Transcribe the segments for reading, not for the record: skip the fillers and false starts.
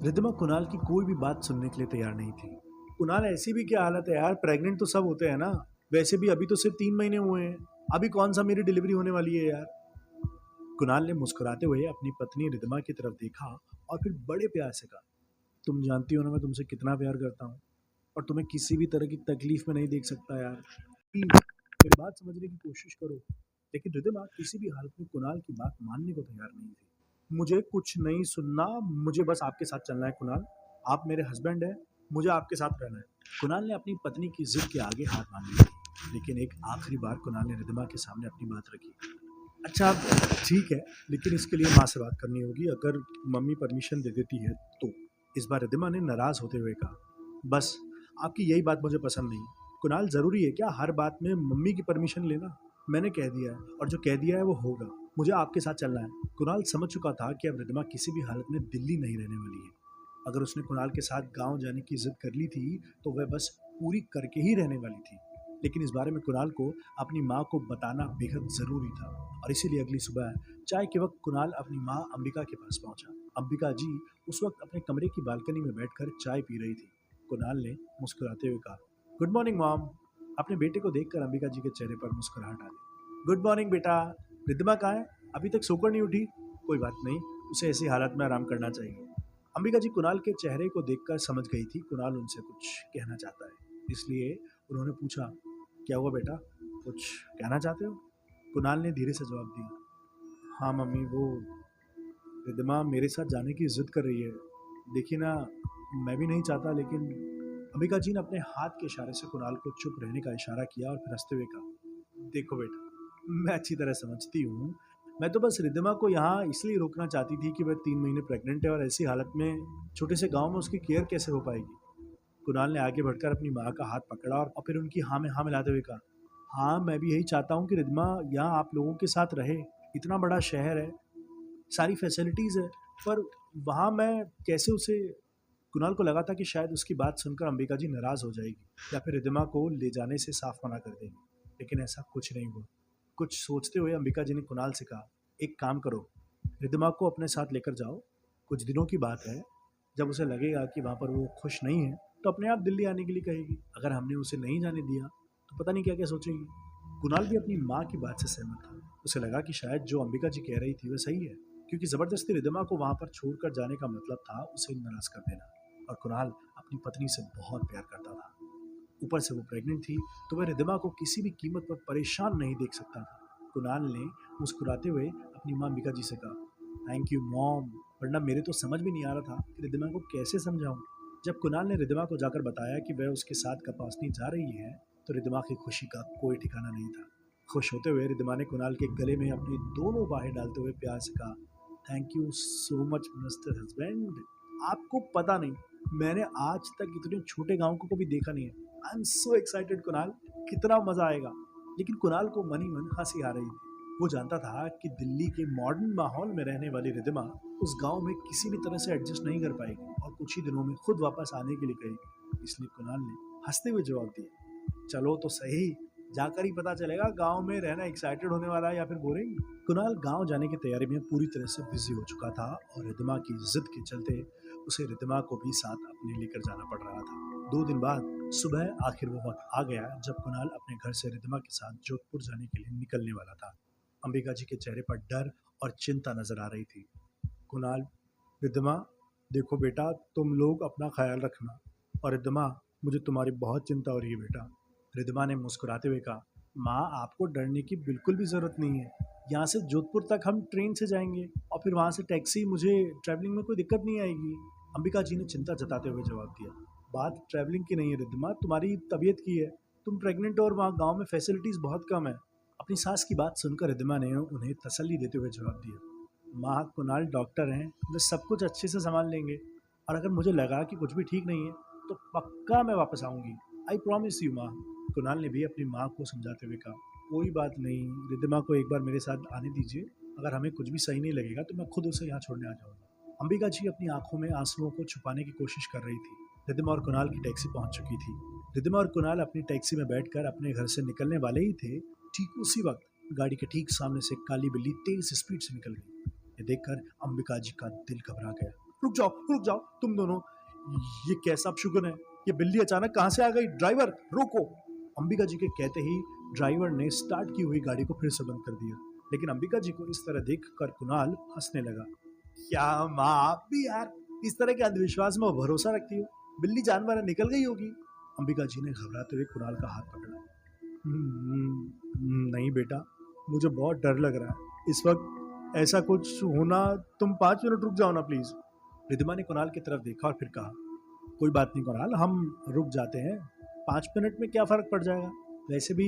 रिद्धिमा कुणाल की कोई भी बात सुनने के लिए तैयार नहीं थी। कुणाल ऐसी भी क्या हालत है यार, प्रेग्नेंट तो सब होते हैं ना। वैसे भी अभी तो सिर्फ 3 महीने हुए हैं। अभी कौन सा मेरी डिलीवरी होने वाली है यार। कुणाल ने मुस्कुराते हुए अपनी पत्नी रिद्धिमा की तरफ देखा और फिर बड़े प्यार से कहा, तुम जानती हो ना मैं तुमसे कितना प्यार करता हूँ और तुम्हें किसी भी तरह की तकलीफ में नहीं देख सकता यार। प्लीज मेरी बात समझने की कोशिश करो। लेकिन रिद्धिमा किसी भी हालत में कुणाल की बात मानने को तैयार नहीं थी। मुझे कुछ नहीं सुनना, मुझे बस आपके साथ चलना है कुणाल। आप मेरे हस्बैंड हैं, मुझे आपके साथ रहना है। कुणाल ने अपनी पत्नी की जिद के आगे हार मान ली थी, लेकिन एक आखिरी बार कुणाल ने रिद्धिमा के सामने अपनी बात रखी। अच्छा ठीक है, लेकिन इसके लिए माँ से बात करनी होगी। अगर मम्मी परमिशन दे देती है तो। इस बार रिद्धिमा ने नाराज होते हुए कहा, बस आपकी यही बात मुझे पसंद नहीं। कुणाल जरूरी है क्या हर बात में मम्मी की परमिशन लेना। मैंने कह दिया है और जो कह दिया है वो होगा। मुझे आपके साथ चलना है। कुणाल समझ चुका था कि अब रिद्धिमा किसी भी हालत में दिल्ली नहीं रहने वाली है। अगर उसने कुणाल के साथ गांव जाने की जिद कर ली थी तो वह बस पूरी करके ही रहने वाली थी। लेकिन इस बारे में कुणाल को अपनी माँ को बताना बेहद ज़रूरी था और इसीलिए अगली सुबह चाय के वक्त कुणाल अपनी माँ अंबिका के पास पहुंचा। अंबिका जी उस वक्त अपने कमरे की बालकनी में बैठकर चाय पी रही थी। कुणाल ने मुस्कुराते हुए कहा, गुड मॉर्निंग मॉम। अपने बेटे को देखकर अंबिका जी के चेहरे पर मुस्कुराहट आ गई। गुड मॉर्निंग बेटा। रिद्धिमा कहाँ है? अभी तक सोकर नहीं उठी? कोई बात नहीं, उसे ऐसी हालत में आराम करना चाहिए। अंबिका जी कुणाल के चेहरे को देखकर समझ गई थी कुणाल उनसे कुछ कहना चाहता है, इसलिए उन्होंने पूछा, क्या हुआ बेटा, कुछ कहना चाहते हो? कुणाल ने धीरे से जवाब दिया, हाँ मम्मी, वो रिद्धिमा मेरे साथ जाने की जिद कर रही है। देखिए ना, मैं भी नहीं चाहता, लेकिन अंबिका जी ने अपने हाथ के इशारे से कुणाल को चुप रहने का इशारा किया और फिर हंसते हुए कहा, देखो बेटा, मैं अच्छी तरह समझती हूँ। मैं तो बस रिद्धिमा को यहाँ इसलिए रोकना चाहती थी कि वह 3 महीने प्रेग्नेंट है और ऐसी हालत में छोटे से गांव में उसकी केयर कैसे हो पाएगी। कुणाल ने आगे बढ़कर अपनी माँ का हाथ पकड़ा और फिर उनकी हाँ में हाँ मिलाते हुए कहा, हाँ मैं भी यही चाहता हूँ कि रिद्धिमा यहाँ आप लोगों के साथ रहे। इतना बड़ा शहर है, सारी फैसिलिटीज़ है, पर वहाँ मैं कैसे उसे। कुणाल को लगा था कि शायद उसकी बात सुनकर अंबिका जी नाराज़ हो जाएगी या फिर रिद्धिमा को ले जाने से साफ मना कर देगी, लेकिन ऐसा कुछ नहीं हुआ। कुछ सोचते हुए अंबिका जी ने कुणाल से कहा, एक काम करो, रिद्धिमा को अपने साथ लेकर जाओ। कुछ दिनों की बात है, जब उसे लगेगा कि वहाँ पर वो खुश नहीं है तो अपने आप दिल्ली आने के लिए कहेगी। अगर हमने उसे नहीं जाने दिया तो पता नहीं क्या क्या सोचेगी। कुणाल भी अपनी माँ की बात से सहमत था। उसे लगा कि शायद जो अंबिका जी कह रही थी वह सही है, क्योंकि ज़बरदस्ती रिद्धिमा को वहाँ पर छोड़कर जाने का मतलब था उसे नाराज़ कर देना। और कुणाल अपनी पत्नी से बहुत प्यार करता था। ऊपर से वो प्रेग्नेंट थी, तो वह रिद्धिमा को किसी भी कीमत पर परेशान नहीं देख सकता था। कुणाल ने मुस्कुराते हुए अपनी माँ अंबिका जी से कहा, थैंक यू मॉम, वरना मेरे तो समझ भी नहीं आ रहा था कि रिद्धिमा को कैसे समझाऊं। जब कुणाल ने रिद्धिमा को जाकर बताया कि वह उसके साथ कपासनी जा रही है, तो रिद्धिमा की खुशी का कोई ठिकाना नहीं था। खुश होते हुए रिद्धिमा ने कुणाल के गले में अपनी दोनों बाहें डालते हुए प्यार से कहा, thank you so much mister husband. आपको पता नहीं, मैंने आज तक इतने छोटे गांव को कभी देखा नहीं है। I am so excited Kunal, कितना मजा आएगा। लेकिन कुणाल को मन ही मन हंसी आ रही थी। वो जानता था कि दिल्ली के मॉडर्न माहौल में रहने वाली रिद्धिमा उस गांव में किसी भी तरह से एडजस्ट नहीं कर पाएगी और कुछ ही दिनों में खुद वापस आने के लिए कहेगी। इसलिए कुणाल ने हंसते हुए जवाब दिया, चलो तो सही, जाकर ही पता चलेगा गांव में रहना एक्साइटेड होने वाला है या फिर बोरिंग। कुणाल गांव जाने की तैयारी में पूरी तरह से बिजी हो चुका था और रिद्धिमा की जिद के चलते उसे रिद्धिमा को भी साथ अपने लेकर जाना पड़ रहा था। 2 दिन बाद सुबह आखिर वो वक्त आ गया जब कुणाल अपने घर से रिद्धिमा के साथ जोधपुर जाने के लिए निकलने वाला था। अंबिका जी के चेहरे पर डर और चिंता नजर आ रही थी। कुणाल, रिद्धिमा, देखो बेटा, तुम लोग अपना ख्याल रखना। और रिद्धिमा, मुझे तुम्हारी बहुत चिंता हो रही है बेटा। रिद्धिमा ने मुस्कुराते हुए कहा, माँ आपको डरने की बिल्कुल भी ज़रूरत नहीं है। यहाँ से जोधपुर तक हम ट्रेन से जाएंगे और फिर वहाँ से टैक्सी, मुझे ट्रैवलिंग में कोई दिक्कत नहीं आएगी। अंबिका जी ने चिंता जताते हुए जवाब दिया, बात ट्रैवलिंग की नहीं है रिद्धिमा, तुम्हारी तबीयत की है। तुम प्रेग्नेंट हो और वहाँ गाँव में फैसिलिटीज़ बहुत कम है। अपनी सास की बात सुनकर रिद्धिमा ने उन्हें तसल्ली देते हुए जवाब दिया, माँ, कुणाल डॉक्टर हैं, वे सब कुछ अच्छे से संभाल लेंगे और अगर मुझे लगा कि कुछ भी ठीक नहीं है तो पक्का मैं वापस आऊँगी। आई प्रॉमिस यू माँ। कुणाल ने भी अपनी माँ को समझाते हुए कहा, कोई बात नहीं, रिद्धिमा को एक बार मेरे साथ आने दीजिए। अगर हमें कुछ भी सही नहीं लगेगा तो मैं खुद उसे यहाँ छोड़ने आ जाऊँगा। अंबिका जी अपनी आंखों में आंसुओं को छुपाने की कोशिश कर रही थी। रिद्धिमा और कुणाल की टैक्सी पहुंच चुकी थी। रिद्धिमा और कुणाल अपनी टैक्सी में बैठकर अपने घर से निकलने वाले ही थे। ठीक उसी वक्त गाड़ी के ठीक सामने से काली बिल्ली तेज स्पीड से निकल गई। ये देखकर अंबिका जी का दिल घबरा गया। रुक जाओ तुम दोनों। ये कैसा अपशुगन है? ये बिल्ली अचानक कहां से आ गई? ड्राइवर रोको। अंबिका जी के कहते ही ड्राइवर ने स्टार्ट की हुई गाड़ी को फिर से बंद कर दिया। लेकिन अंबिका जी को इस तरह देखकर कुणाल हंसने लगा। क्या माँ, आप भी यार इस तरह के अंधविश्वास में भरोसा रखती हो? बिल्ली जानवर है, निकल गई होगी। अंबिका जी ने घबराते हुए कुणाल का हाथ पकड़ा। नहीं बेटा, मुझे बहुत डर लग रहा है इस वक्त ऐसा कुछ होना। तुम 5 मिनट रुक जाओ ना प्लीज। रिद्धिमा ने कुणाल की तरफ देखा और फिर कहा, कोई बात नहीं कुणाल, हम रुक जाते हैं। 5 मिनट में क्या फ़र्क पड़ जाएगा? वैसे भी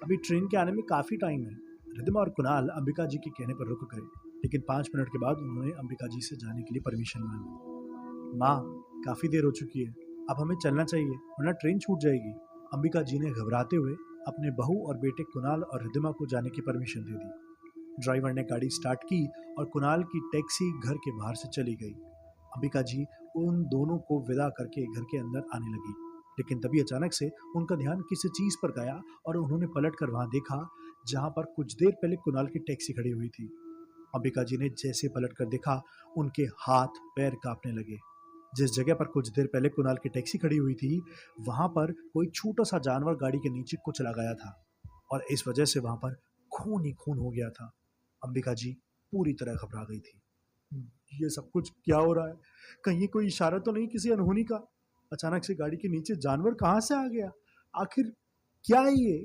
अभी ट्रेन के आने में काफ़ी टाइम है। रिद्धिमा और कुणाल अंबिका जी के कहने पर रुक गए, लेकिन 5 मिनट के बाद उन्होंने अंबिका जी से जाने के लिए परमिशन मांगी। माँ, काफ़ी देर हो चुकी है, अब हमें चलना चाहिए वरना ट्रेन छूट जाएगी। अंबिका जी ने घबराते हुए अपने बहू और बेटे कुणाल और रिद्धिमा को जाने की परमिशन दे दी। ड्राइवर ने गाड़ी स्टार्ट की और कुणाल की टैक्सी घर के बाहर से चली गई। अंबिका जी उन दोनों को विदा करके घर के अंदर आने लगी, लेकिन तभी अचानक से उनका ध्यान किसी चीज़ पर गया और उन्होंने पलट कर वहाँ देखा जहाँ पर कुछ देर पहले कुणाल की टैक्सी खड़ी हुई थी। अंबिका जी ने जैसे पलट कर देखा, उनके हाथ पैर कांपने लगे। जिस जगह पर कुछ देर पहले कुणाल की टैक्सी खड़ी हुई थी, वहाँ पर कोई छोटा सा जानवर गाड़ी के नीचे कुचला गया था और इस वजह से वहाँ पर खून ही खून हो गया था। अंबिका जी पूरी तरह घबरा गई थी। ये सब कुछ क्या हो रहा है? कहीं कोई इशारा तो नहीं किसी अनहोनी का? अचानक से गाड़ी के नीचे जानवर कहाँ से आ गया? आखिर क्या है ये?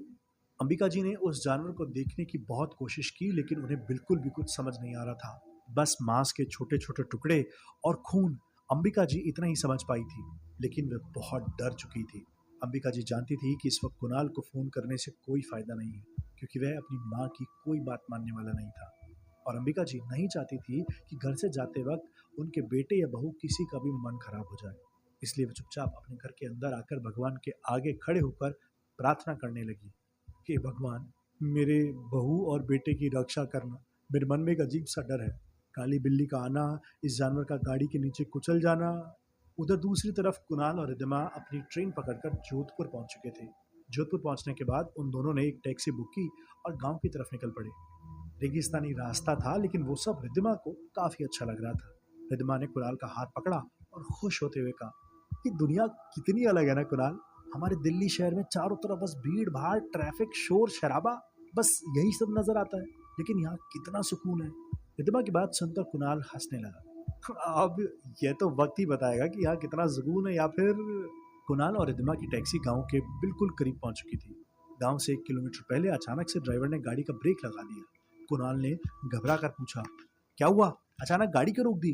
अंबिका जी ने उस जानवर को देखने की बहुत कोशिश की, लेकिन उन्हें बिल्कुल भी कुछ समझ नहीं आ रहा था। बस मांस के छोटे छोटे टुकड़े और खून। अंबिका जी इतना ही समझ पाई थी, लेकिन वह बहुत डर चुकी थी। अंबिका जी जानती थी कि इस वक्त कुणाल को फोन करने से कोई फायदा नहीं है, क्योंकि वह अपनी माँ की कोई बात मानने वाला नहीं था। और अंबिका जी नहीं चाहती थी कि घर से जाते वक्त उनके बेटे या बहू किसी का भी मन खराब हो जाए। इसलिए वह चुपचाप अपने घर के अंदर आकर भगवान के आगे खड़े होकर प्रार्थना करने लगी, हे भगवान, मेरे बहू और बेटे की रक्षा करना। मेरे मन में एक अजीब सा डर है, काली बिल्ली का आना, इस जानवर का गाड़ी के नीचे कुचल जाना। उधर दूसरी तरफ कुणाल और रिद्धिमा अपनी ट्रेन पकड़कर जोधपुर पहुंच चुके थे। जोधपुर पहुंचने के बाद उन दोनों ने एक टैक्सी बुक की और गांव की तरफ निकल पड़े। रेगिस्तानी रास्ता था, लेकिन वो सब रिद्धिमा को काफी अच्छा लग रहा था। रिद्धिमा ने कुणाल का हाथ पकड़ा और खुश होते हुए कहा, ये दुनिया कितनी अलग है ना कुणाल। हमारे दिल्ली शहर में चारों तरफ बस भीड़ भाड़, ट्रैफिक, शोर शराबा, बस यही सब नजर आता है, लेकिन यहाँ कितना सुकून है। रिद्धिमा की बात सुनकर कुणाल हंसने लगा। अब यह तो वक्त ही बताएगा कि यहाँ कितना सुकून है, या फिर। कुणाल और रिद्धिमा की टैक्सी गांव के बिल्कुल करीब पहुंच चुकी थी। गांव से 1 किलोमीटर पहले अचानक से ड्राइवर ने गाड़ी का ब्रेक लगा दिया। कुणाल ने घबरा कर पूछा, क्या हुआ? अचानक गाड़ी क्यों रोक दी?